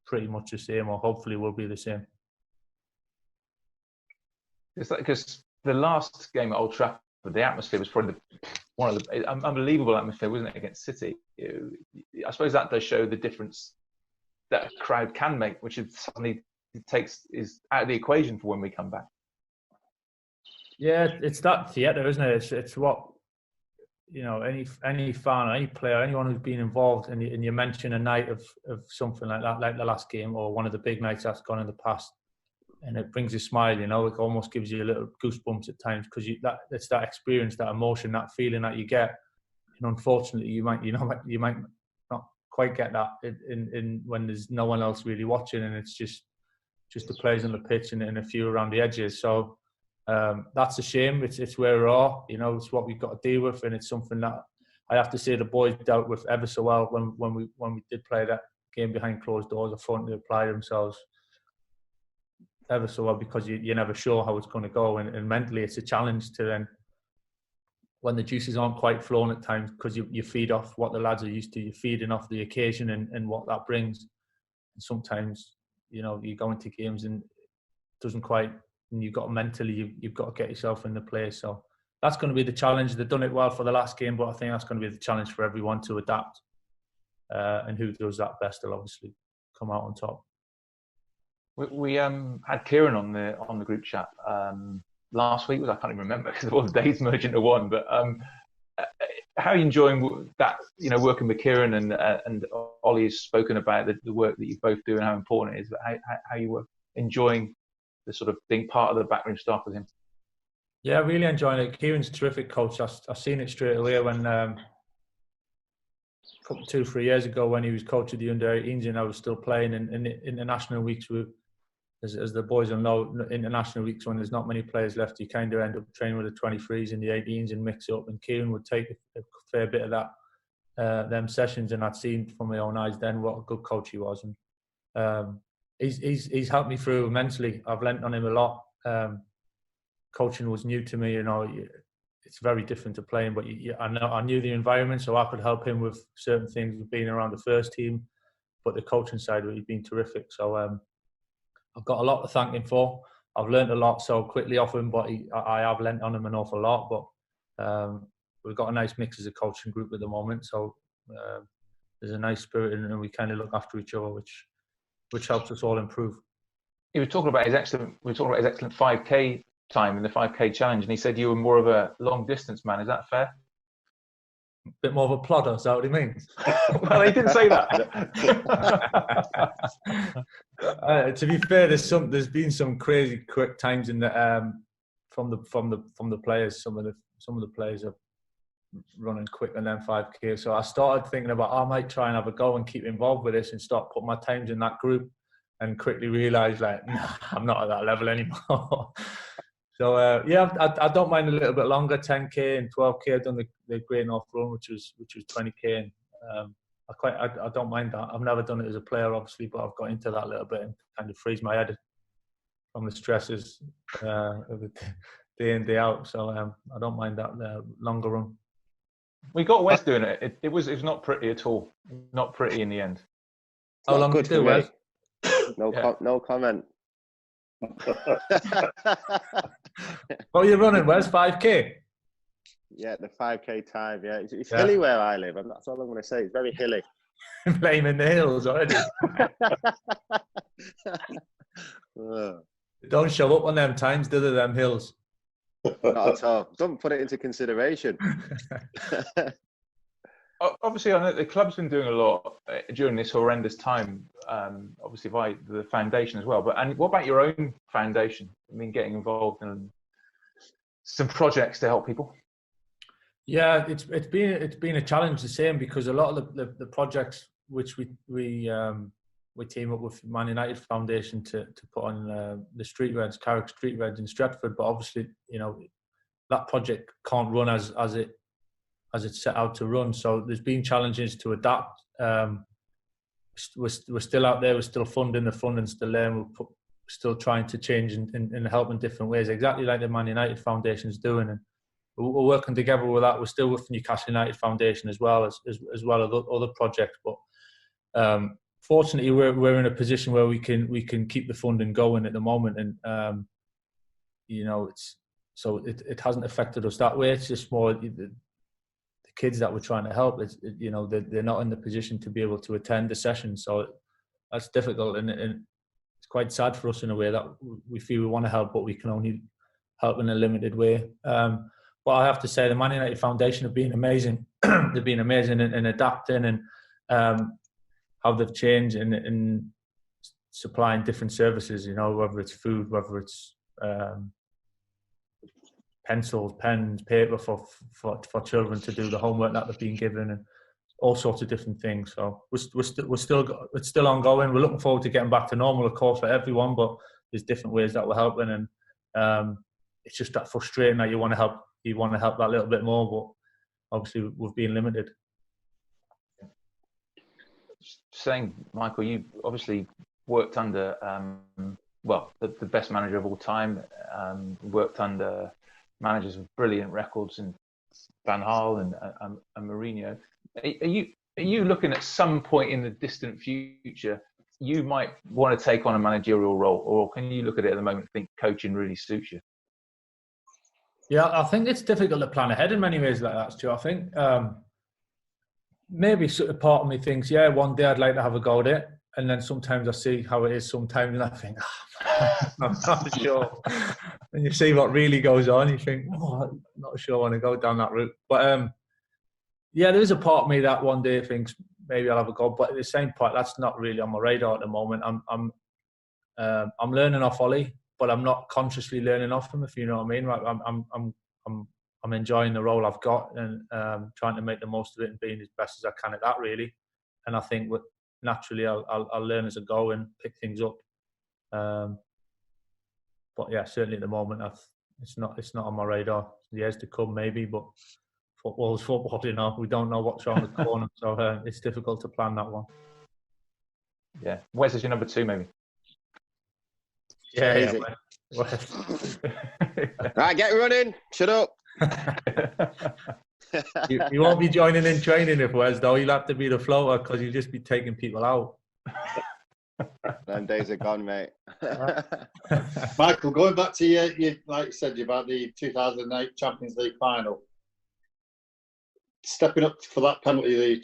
pretty much the same, or hopefully will be the same. It's like, because the last game at Old Trafford, the atmosphere was probably one of the unbelievable atmosphere, wasn't it, against City? I suppose that does show the difference that a crowd can make, which is suddenly is out of the equation for when we come back. Yeah, it's that theatre, isn't it? It's what, you know, any fan, any player, anyone who's been involved, and you mention a night of something like that, like the last game, or one of the big nights that's gone in the past, and it brings a smile, you know. It almost gives you a little goosebumps at times, because it's that experience, that emotion, that feeling that you get. And unfortunately, you might not quite get that in when there's no one else really watching, and it's just the players on the pitch and a few around the edges. So that's a shame. It's where we are, you know. It's what we've got to deal with, and it's something that I have to say the boys dealt with ever so well when we did play that game behind closed doors. The front, they applied themselves ever so well, because you're never sure how it's going to go, and mentally it's a challenge to then, when the juices aren't quite flowing at times, because you feed off what the lads are used to. You're feeding off the occasion and what that brings. And sometimes, you know, you go into games and it doesn't quite, and you've got mentally, you've got to get yourself in the place. So that's going to be the challenge. They've done it well for the last game, but I think that's going to be the challenge for everyone to adapt. And who does that best will obviously come out on top. We had Kieran on the group chat last week. I can't even remember because all the days merge into one. But how are you enjoying that? You know, working with Kieran, and Ollie's spoken about the work that you both do and how important it is. But how you were enjoying the sort of being part of the backroom staff with him? Yeah, really enjoying it. Kieran's a terrific coach. I've seen it straight away when 2-3 years ago, when he was coach of the under-18s and I was still playing in international weeks. As the boys will know, international weeks, when there's not many players left, you kind of end up training with the 23s and the 18s and mix it up. And Kieran would take a fair bit of that, them sessions, and I'd seen from my own eyes then what a good coach he was. And he's helped me through immensely. I've lent on him a lot. Coaching was new to me, you know. It's very different to playing, but I knew the environment, so I could help him with certain things, with being around the first team. But the coaching side, he's been terrific. So I've got a lot to thank him for. I've learned a lot so quickly off him, but I have lent on him an awful lot. But we've got a nice mix as a coaching group at the moment, so there's a nice spirit, and we kind of look after each other, which helps us all improve. We were talking about his excellent 5K time in the 5K challenge, and he said you were more of a long distance man. Is that fair? A bit more of a plodder, is that what he means? Well, he didn't say that. To be fair, there's been some crazy quick times in the from the players. Some of the players are running quicker than 5K. So I started thinking about, I might try and have a go and keep involved with this and start putting my times in that group, and quickly realised, like, nah, I'm not at that level anymore. So yeah, I don't mind a little bit longer, 10K and 12K. I've done the Great North Run, which was 20K, and I don't mind that. I've never done it as a player, obviously, but I've got into that a little bit and kind of frees my head from the stresses of the day in, day out. So I don't mind that longer run. We got Wes doing it. It was not pretty at all. Not pretty in the end. How long did you do, Wes? No comment. What are you running, Wes? 5K? Yeah, the 5K time, yeah. It's hilly where I live, and that's all I'm going to say. It's very hilly. Blaming the hills already. Don't show up on them times, do they, them hills? Not at all. Don't put it into consideration. Obviously, I know the club's been doing a lot during this horrendous time, obviously by the foundation as well. And what about your own foundation? I mean, getting involved in some projects to help people? Yeah, it's been a challenge, the same, because a lot of the projects which we team up with Man United Foundation to put on the street reds, Carrick street reds in Stretford, but obviously, you know, that project can't run as it's set out to run. So there's been challenges to adapt. We're still out there. We're still funding. The funding's still there. And we're still trying to change and help in different ways, exactly like the Man United Foundation's doing. And we're working together with that. We're still with the Newcastle United Foundation as well as other projects. But fortunately, we're in a position where we can keep the funding going at the moment, and it hasn't affected us that way. It's just more the kids that we're trying to help. They're not in the position to be able to attend the session, so that's difficult, and it's quite sad for us in a way that we feel we want to help, but we can only help in a limited way. But I have to say, the Man United Foundation have been amazing. They've been amazing in adapting and how they've changed in supplying different services. Whether it's food, whether it's pencils, pens, paper for children to do the homework that they've been given, and all sorts of different things. So it's still ongoing. We're looking forward to getting back to normal, of course, for everyone. But there's different ways that we're helping, and it's just that frustrating that you want to help that little bit more, but obviously we've been limited. Saying, Michael, you obviously worked under the best manager of all time. Worked under managers with brilliant records in Van Gaal and Mourinho. Are you looking at some point in the distant future you might want to take on a managerial role, or can you look at it at the moment and think coaching really suits you? Yeah, I think it's difficult to plan ahead in many ways like that, Stu. I think maybe sort of part of me thinks, yeah, one day I'd like to have a go at it. And then sometimes I see how it is sometimes and I think, I'm not sure. And you see what really goes on, you think, I'm not sure I want to go down that route. But yeah, there is a part of me that one day thinks maybe I'll have a go. But at the same point, that's not really on my radar at the moment. I'm learning off Ollie, but I'm not consciously learning off him, if you know what I mean. I'm enjoying the role I've got and trying to make the most of it and being as best as I can at that, really. And I think naturally I'll learn as I go and pick things up. But yeah, certainly at the moment it's not on my radar. Years to come maybe, but football's football. We don't know what's around the corner, so it's difficult to plan that one. Yeah, Wes is your number 2, maybe. Yeah. Right, get running. Shut up. You won't be joining in training if Wes, though. You'll have to be the floater because you'll just be taking people out. Them days are gone, mate. Michael, going back to you, like you said about the 2008 Champions League final, stepping up for that penalty that you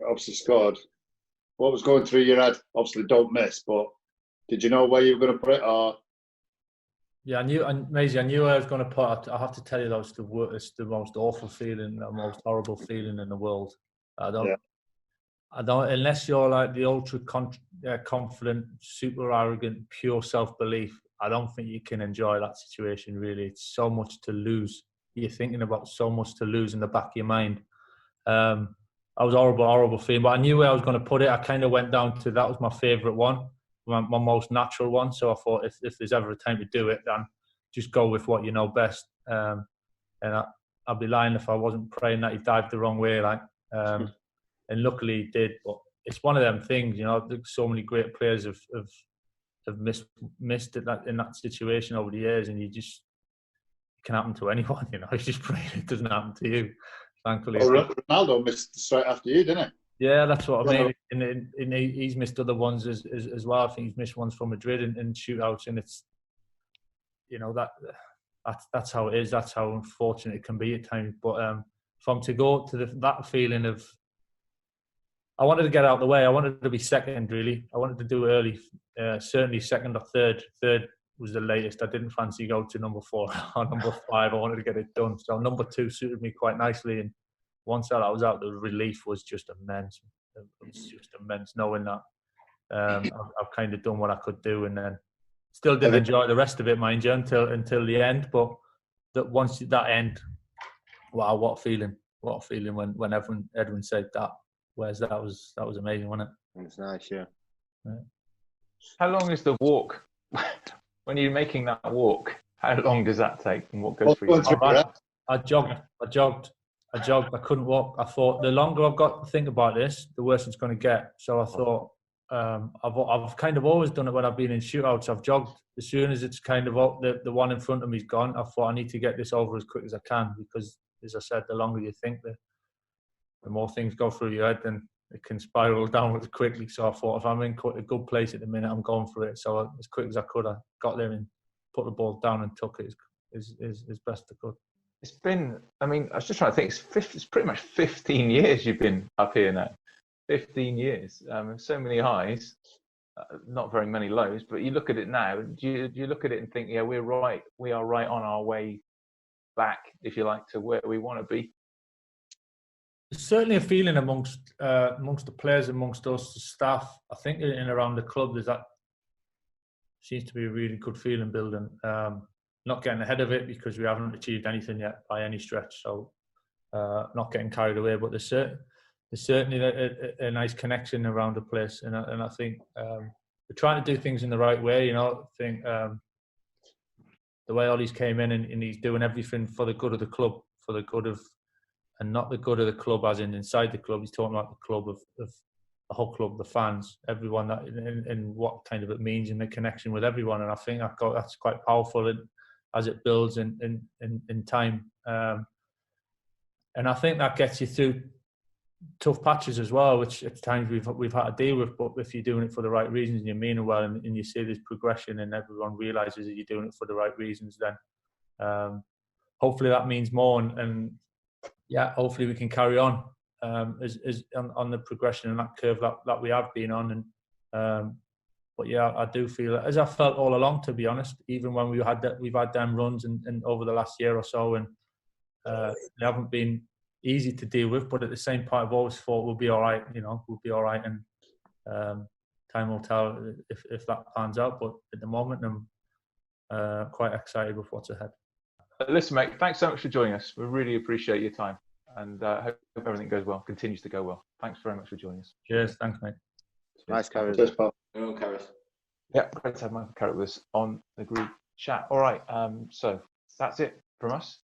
obviously scored. What was going through your head? Obviously, don't miss, but did you know where you were going to put it? Or yeah, I knew where I was going to put it. I have to tell you, it's the most awful feeling, the most horrible feeling in the world. I don't, unless you're like the ultra confident, super arrogant, pure self-belief, I don't think you can enjoy that situation, really. It's so much to lose. You're thinking about so much to lose in the back of your mind. I was horrible feeling, but I knew where I was going to put it. I kind of went down to, that was my favourite one, my most natural one. So I thought if there's ever a time to do it, then just go with what you know best. And I'd be lying if I wasn't praying that he dived the wrong way, and luckily he did. But it's one of them things, so many great players have missed it in that situation over the years, and it can happen to anyone. You just pray it doesn't happen to you. Thankfully, Ronaldo missed straight after you, didn't he? Yeah, that's what I mean. And he's missed other ones as well. I think he's missed ones from Madrid and shootouts, and it's that's how it is. That's how unfortunate it can be at times. But from to go to that feeling of, I wanted to get out of the way. I wanted to be second, really. I wanted to do it early. Certainly second or third. Third was the latest. I didn't fancy go to number 4 or number 5. I wanted to get it done. So number 2 suited me quite nicely. And once I was out, the relief was just immense. It was just immense knowing that I've kind of done what I could do, and then still didn't enjoy the rest of it, mind you, until the end. But once that end, wow, what a feeling! What a feeling when Edwin said that. Whereas that was amazing, wasn't it? It was nice, yeah. How long is the walk? When you're making that walk, how long does that take, and what goes through your mind? I jogged. I couldn't walk. I thought the longer I've got to think about this, the worse it's going to get. So I thought I've kind of always done it when I've been in shootouts. I've jogged as soon as it's kind of up, the one in front of me's gone. I thought I need to get this over as quick as I can, because, as I said, the longer you think, the more things go through your head. And it can spiral downwards quickly. So I thought, if I'm in a good place at the minute, I'm going for it. So as quick as I could, I got there and put the ball down and took it as best I could. It's been, I mean, I was just trying to think, it's pretty much 15 years you've been up here now. 15 years, so many highs, not very many lows, but you look at it now, do you look at it and think, yeah, we are right on our way back, if you like, to where we want to be? There's certainly a feeling amongst the players, amongst us, the staff. I think in and around the club, that seems to be a really good feeling building. Not getting ahead of it because we haven't achieved anything yet by any stretch. So not getting carried away, but there's certainly a nice connection around the place, and I think we're trying to do things in the right way. You know, I think the way Ollie's came in and he's doing everything for the good of the club, for the good of, and not the good of the club as in inside the club. He's talking about the club of the whole club, the fans, everyone, that and what kind of it means in the connection with everyone. And I think that's quite powerful as it builds in time. And I think that gets you through tough patches as well, which at times we've had to deal with. But if you're doing it for the right reasons and you mean it well, and you see there's progression and everyone realises that you're doing it for the right reasons, then hopefully that means more. And yeah, hopefully we can carry on as on the progression and that curve that we have been on. And but yeah, I do feel, as I felt all along, to be honest, even when we've had them runs and over the last year or so, and they haven't been easy to deal with, but at the same point I've always thought we'll be all right, you know, we'll be all right, and time will tell if that pans out. But at the moment I'm quite excited with what's ahead. Listen, mate, thanks so much for joining us. We really appreciate your time, and hope everything goes well, continues to go well. Thanks very much for joining us. Cheers, thanks, mate. Nice, Karen. Cheers, pal. Yeah, great to have Michael Carrick with us on the group chat. All right, so that's it from us.